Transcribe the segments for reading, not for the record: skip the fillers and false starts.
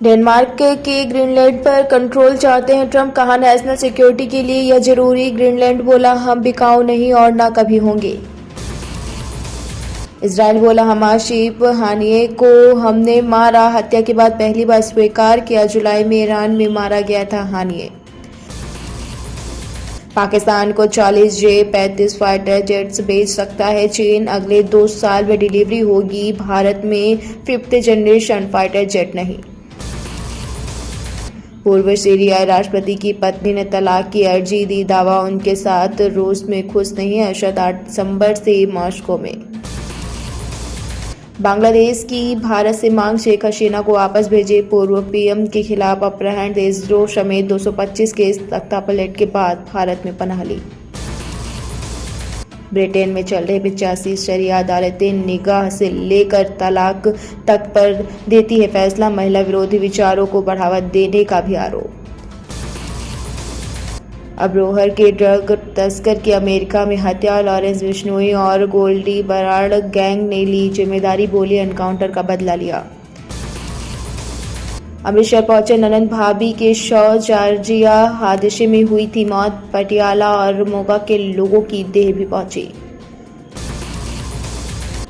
Denmark के Greenland पर control चाहते हैं ट्रंप, कहा नेशनल सिक्योरिटी के लिए यह जरूरी। ग्रीनलैंड बोला हम बिकाऊ नहीं और ना कभी होंगे। इजराइल बोला हमास चीफ हानिये को हमने मारा, हत्या के बाद पहली बार स्वीकार किया। जुलाई में ईरान में मारा गया था हानिये। पाकिस्तान को 40 J-35 फाइटर जेट्स भेज सकता है चीन, अगले 2 साल में डिलीवरी होगी। भारत में 5th जनरेशन फाइटर जेट नहीं। पूर्व सीरियाई राष्ट्रपति की पत्नी ने तलाक की अर्जी दी, दावा उनके साथ रूस में खुश नहीं। अरशद 8 दिसंबर से मॉस्को में। बांग्लादेश की भारत से मांग, शेख हसीना को वापस भेजे। पूर्व पीएम के खिलाफ अपहरण, देशद्रोह समेत 225 केस तख्तापलट के बाद भारत में पनाह ली। ब्रिटेन में चल रहे 85 शरिया अदालतें निकाह से लेकर तलाक तक पर देती है फैसला, महिला विरोधी विचारों को बढ़ावा देने का भी आरोप। अबरोहर के ड्रग तस्कर की अमेरिका में हत्या, लॉरेंस बिश्नोई और गोल्डी बराड़ गैंग ने ली जिम्मेदारी, बोली एनकाउंटर का बदला लिया। अमृतसर पहुंचे ननंद भाभी के शव, जॉर्जिया हादसे में हुई थी मौत। पटियाला और मोगा के लोगों की देह भी पहुंची।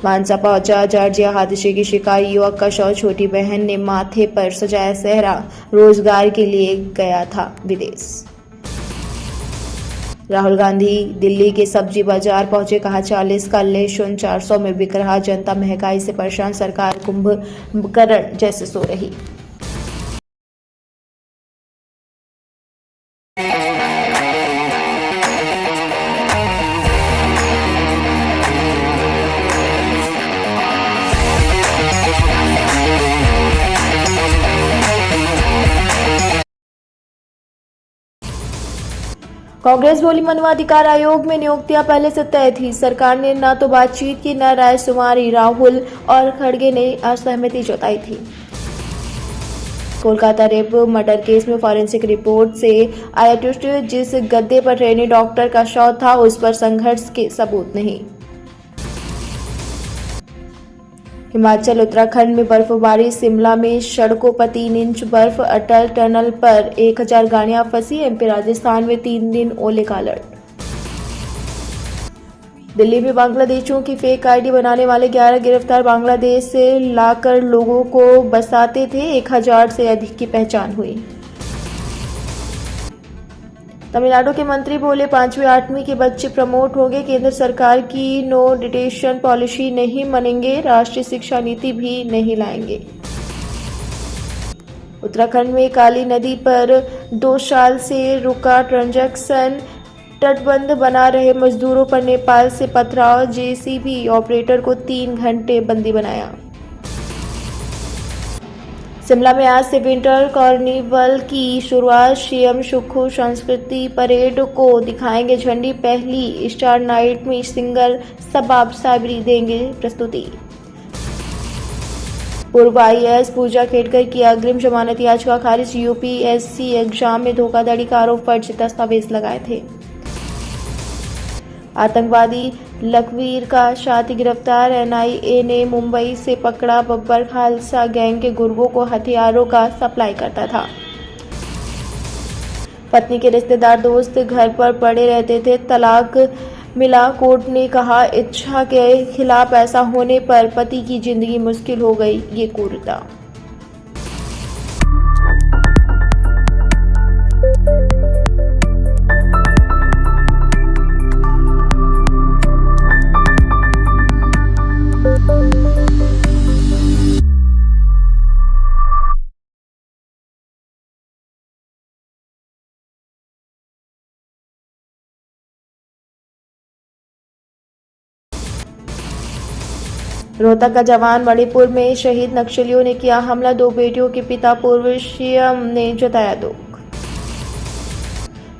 मानसा पहुंचा जॉर्जिया हादसे की शिकार युवक का शव, छोटी बहन ने माथे पर सजाया सेहरा, रोजगार के लिए गया था विदेश। राहुल गांधी दिल्ली के सब्जी बाजार पहुंचे, कहा 40 का लहसुन 400 में बिक रहा, जनता महंगाई से परेशान, सरकार कुंभकर्ण जैसे सो रही। कांग्रेस बोली मानवाधिकार आयोग में नियुक्तियां पहले से तय थी, सरकार ने न तो बातचीत की न राय शुमारी। राहुल और खड़गे ने असहमति जताई थी। कोलकाता रेप मर्डर केस में फॉरेंसिक रिपोर्ट से आया ट्विस्ट, जिस गद्दे पर ट्रेनी डॉक्टर का शव था उस पर संघर्ष के सबूत नहीं। हिमाचल उत्तराखंड में बर्फबारी, शिमला में सड़कों पर 3 इंच बर्फ, अटल टनल पर 1000 गाड़ियां फंसी। एमपी राजस्थान में 3 दिन ओले का अलर्ट। दिल्ली में बांग्लादेशियों की फेक आईडी बनाने वाले 11 गिरफ्तार, बांग्लादेश से लाकर लोगों को बसाते थे। 1000 से अधिक की पहचान हुई। तमिलनाडु के मंत्री बोले 5वीं 8वीं के बच्चे प्रमोट होंगे, केंद्र सरकार की नो डिटेशन पॉलिसी नहीं मानेंगे, राष्ट्रीय शिक्षा नीति भी नहीं लाएंगे। उत्तराखंड में काली नदी पर 2 साल से रुका ट्रांजैक्शन, तटबंध बना रहे मजदूरों पर नेपाल से पथराव, जेसीबी ऑपरेटर को 3 घंटे बंदी बनाया। शिमला में आज से विंटर कार्निवल की शुरुआत, सीएम सुक्खू संस्कृति परेड को दिखाएंगे झंडी, पहली स्टार नाइट में सिंगर शबाब साबरी देंगे प्रस्तुति। पूर्व आईएएस पूजा खेड़कर की अग्रिम जमानत याचिका खारिज, यूपीएससी एग्जाम में धोखाधड़ी का आरोप, फर्जी दस्तावेज लगाए थे। आतंकवादी लखवीर का साथी गिरफ्तार, एनआईए ने मुंबई से पकड़ा, बब्बर खालसा गैंग के गुर्गों को हथियारों का सप्लाई करता था। पत्नी के रिश्तेदार दोस्त घर पर पड़े रहते थे, तलाक मिला, कोर्ट ने कहा इच्छा के खिलाफ ऐसा होने पर पति की जिंदगी मुश्किल हो गई, ये क्रूरता। रोहतक का जवान, मणिपुर में शहीद, नक्सलियों ने किया हमला, 2 बेटियों के पिता पूर्व सीएम ने जताया दुख।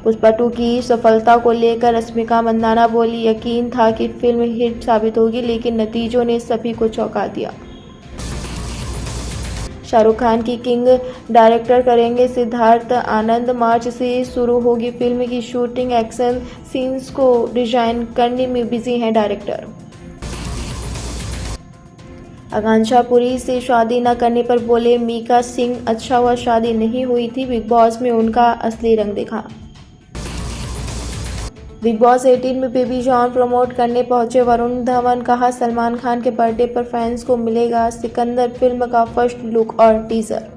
पुष्पा 2 की सफलता को लेकर रश्मिका मंदाना बोली यकीन था कि फिल्म हिट साबित होगी, लेकिन नतीजों ने सभी को चौंका दिया। शाहरुख खान की किंग डायरेक्टर करेंगे सिद्धार्थ आनंद, मार्च से शुरू होगी फिल्म की शूटिंग, एक्शन सीन्स को डिजाइन करने में बिजी हैं डायरेक्टर। आकांक्षा पुरी से शादी न करने पर बोले मीका सिंह, अच्छा हुआ शादी नहीं हुई थी, बिग बॉस में उनका असली रंग दिखा। बिग बॉस 18 में बेबी जॉन प्रमोट करने पहुंचे वरुण धवन, कहा सलमान खान के बर्थडे पर फैंस को मिलेगा सिकंदर फिल्म का फर्स्ट लुक और टीजर।